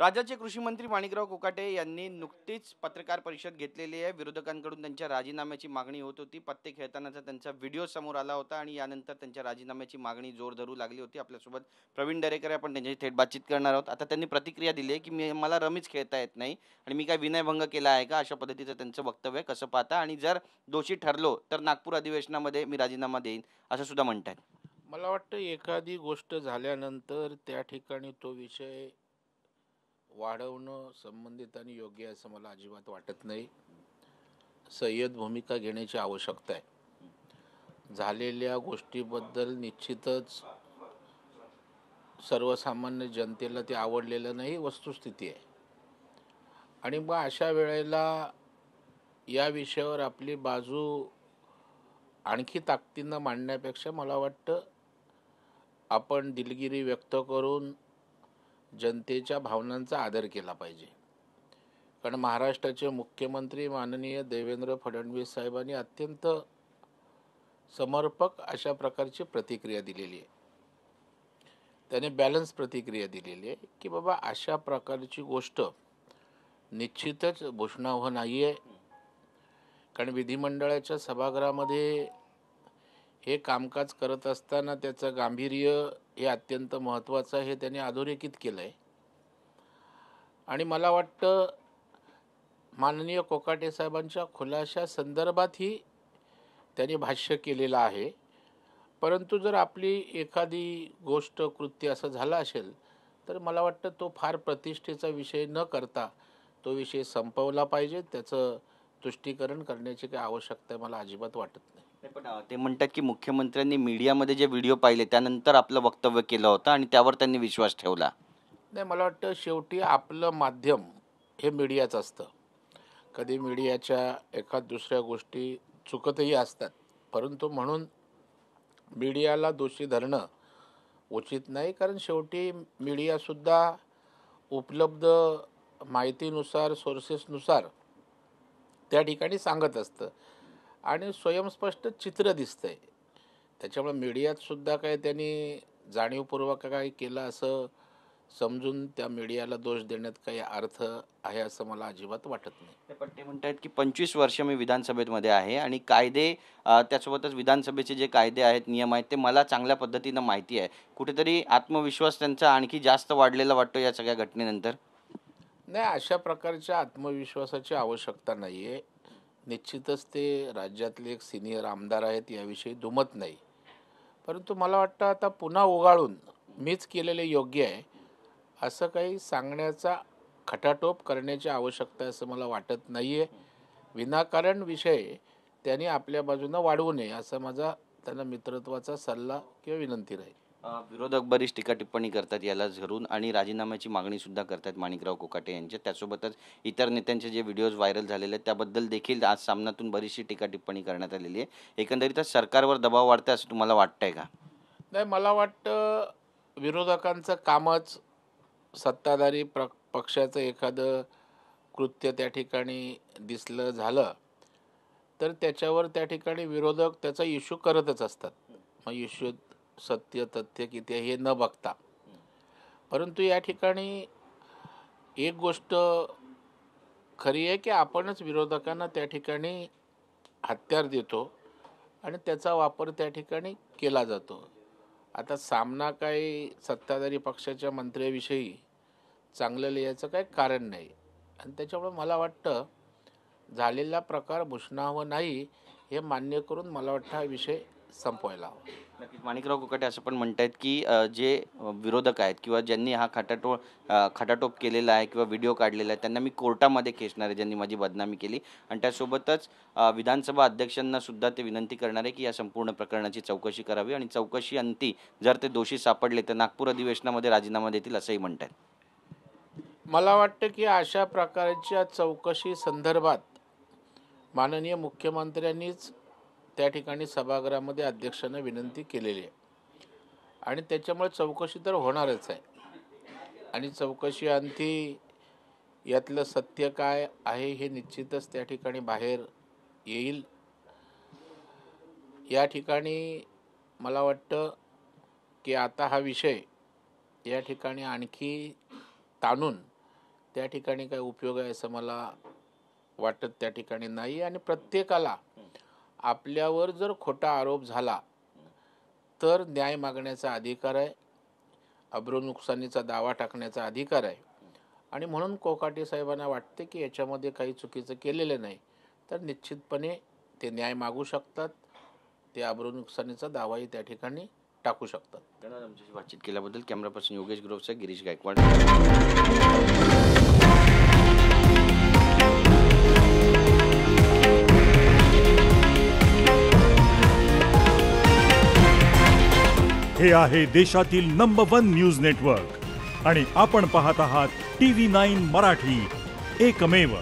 राज्याचे कृषी मंत्री माणिकराव कोकाटे यांनी नुकतीच पत्रकार परिषद घेतलेली आहे. विरोधकांकडून त्यांच्या राजीनाम्याची मागणी होत होती. पत्ते खेळतानाचा त्यांचा व्हिडिओ समोर आला होता आणि यानंतर त्यांच्या राजीनाम्याची मागणी जोर धरू लागली होती. आपल्यासोबत प्रवीण दरेकर आहे, आपण त्यांच्याशी थेट बातचीत करणार आहोत. आता त्यांनी प्रतिक्रिया दिली आहे, की मला रमीच खेळता येत नाही आणि मी काय विनयभंग केला आहे का? अशा पद्धतीचं त्यांचं वक्तव्य आहे. कसं पाहता? आणि जर दोषी ठरलो तर नागपूर अधिवेशनामध्ये मी राजीनामा देईन, असं सुद्धा म्हणतायत. मला वाटतं एखादी गोष्ट झाल्यानंतर त्या ठिकाणी तो विषय वाढवणं संबंधित आणि योग्य आहे असं मला अजिबात वाटत नाही. संयत भूमिका घेण्याची आवश्यकता आहे. झालेल्या गोष्टीबद्दल निश्चितच सर्वसामान्य जनतेला ते आवडलेलं नाही, वस्तुस्थिती आहे. आणि मग अशा वेळेला या विषयावर आपली बाजू आणखी ताकदीनं मांडण्यापेक्षा मला वाटतं आपण दिलगिरी व्यक्त करून जनतेच्या भावनांचा आदर केला पाहिजे. कारण महाराष्ट्राचे मुख्यमंत्री माननीय देवेंद्र फडणवीस साहेबांनी अत्यंत समर्पक अशा प्रकारची प्रतिक्रिया दिलेली आहे. त्याने बॅलन्स प्रतिक्रिया दिलेली आहे की बाबा अशा प्रकारची गोष्ट निश्चितच भूषणावह नाही आहे. कारण विधिमंडळाच्या सभागृहामध्ये हे कामकाज करत असताना त्याचं गांभीर्य हे अत्यंत महत्त्वाचं आहे, हे त्याने अधोरेखित केलं आहे. आणि मला वाटतं माननीय कोकाटे साहेबांच्या खुलाशा संदर्भातही त्यांनी भाष्य केलेलं आहे. परंतु जर आपली एखादी गोष्ट कृत्य असं झालं असेल तर मला वाटतं तो फार प्रतिष्ठेचा विषय न करता तो विषय संपवला पाहिजे. त्याचं तुष्टीकरण करण्याची काही आवश्यकता मला अजिबात वाटत नाही. पण ते म्हणतात, की मुख्यमंत्र्यांनी मीडियामध्ये जे व्हिडिओ पाहिले त्यानंतर आपलं वक्तव्य केलं होतं आणि त्यावर त्यांनी विश्वास ठेवला. नाही, मला वाटतं शेवटी आपलं माध्यम हे मीडियाच असतं. कधी मीडियाच्या एखाद दुसऱ्या गोष्टी चुकतही असतात, परंतु म्हणून मीडियाला दोषी धरणं उचित नाही. कारण शेवटी मीडियासुद्धा उपलब्ध माहितीनुसार सोर्सेसनुसार त्या ठिकाणी सांगत असतं आणि स्वयंस्पष्ट चित्र दिसतंय. त्याच्यामुळे मीडियातसुद्धा काय त्यांनी जाणीवपूर्वक काय केलं असं समजून त्या मीडियाला दोष देण्यात काही अर्थ आहे असं मला अजिबात वाटत नाही. पण ते म्हणतायत, की 25 वर्ष मी विधानसभेमध्ये आहे आणि कायदे त्यासोबतच विधानसभेचे जे कायदे आहेत, नियम आहेत, ते मला चांगल्या पद्धतीनं माहिती आहे. कुठेतरी आत्मविश्वास त्यांचा आणखी जास्त वाढलेला वाटतो या सगळ्या घटनेनंतर. नाही, अशा प्रकारच्या आत्मविश्वासाची आवश्यकता नाही आहे. निश्चितच ते राज्यातले एक सिनियर आमदार आहेत, याविषयी दुमत नाही. परंतु मला वाटतं आता पुन्हा उगाळून मीच केलेले योग्य आहे असं काही सांगण्याचा खटाटोप करण्याची आवश्यकता आहे असं मला वाटत नाही आहे. विनाकारण विषय त्यांनी आपल्या बाजूनं वाढवू नये असा माझा त्यांना मित्रत्वाचा सल्ला किंवा विनंती राहील. विरोधक बरीच टीका टिप्पणी करतात याला धरून आणि राजीनाम्याची मागणी सुद्धा करतात माणिकराव कोकाटे यांच्या. त्यासोबतच इतर नेत्यांचे जे व्हिडिओज व्हायरल झालेले आहेत त्याबद्दल देखील आज सामनातून बरीचशी टीका टिप्पणी करण्यात आलेली आहे. एकंदरीतच सरकारवर दबाव वाढतंय असं तुम्हाला वाटतंय का? नाही, मला वाटतं विरोधकांचं कामच सत्ताधारी पक्षाचं एखादं कृत्य त्या ठिकाणी दिसलं झालं तर त्याच्यावर त्या ठिकाणी विरोधक त्याचा इश्यू करतच असतात. मग इश्यू सत्य तथ्य किती आहे हे न बघता. परंतु या ठिकाणी एक गोष्ट खरी आहे की आपणच विरोधकांना त्या ठिकाणी हत्यार देतो आणि त्याचा वापर त्या ठिकाणी केला जातो. आता सामना काही सत्ताधारी पक्षाच्या मंत्र्याविषयी चांगलं लिहायचं काही कारण नाही. आणि त्याच्यामुळे मला वाटतं झालेला प्रकार भूषणावह नाही हे मान्य करून मला वाटतं हा विषय संपवायला हवा. नक्कीच माणिकराव कोकाटे असं पण म्हणतायत, की जे विरोधक आहेत किंवा ज्यांनी हा खटाटोप केलेला आहे किंवा व्हिडिओ काढलेला आहे त्यांना मी कोर्टामध्ये खेचणार आहे, ज्यांनी माझी बदनामी केली. आणि त्यासोबतच विधानसभा अध्यक्षांना सुद्धा ते विनंती करणार आहे, की या संपूर्ण प्रकरणाची चौकशी करावी आणि चौकशी अंती जर ते दोषी सापडले तर नागपूर अधिवेशनामध्ये राजीनामा देतील असंही म्हणतात. मला वाटतं की अशा प्रकारच्या चौकशी संदर्भात माननीय मुख्यमंत्र्यांनीच त्या ठिकाणी सभागृहामध्ये अध्यक्षांना विनंती केलेली आहे आणि त्याच्यामुळे चौकशी तर होणारच आहे. आणि चौकशी अंती यातलं सत्य काय आहे हे निश्चितच त्या ठिकाणी बाहेर येईल. या ठिकाणी मला वाटतं की आता हा विषय या ठिकाणी आणखी ताणून त्या ठिकाणी काही उपयोग आहे असं मला वाटत त्या ठिकाणी नाही. आणि प्रत्येकाला आपल्यावर जर खोटा आरोप झाला तर न्याय मागण्याचा अधिकार आहे, अब्रू नुकसानीचा दावा टाकण्याचा अधिकार आहे. आणि म्हणून कोकाटे साहेबांना वाटते की याच्यामध्ये काही चुकीचं केलेलं नाही, तर निश्चितपणे ते न्याय मागू शकतात, ते अब्रू नुकसानीचा दावाही त्या ठिकाणी टाकू शकतात. धन्यवाद आमच्याशी बातचीत केल्याबद्दल. कॅमेरा पर्सन योगेश ग्रोवसह गिरीश गायकवाड. हे आहे देशातील नंबर 1 न्यूज नेटवर्क आणि आपण पाहत आहात TV9 मराठी, एकमेव.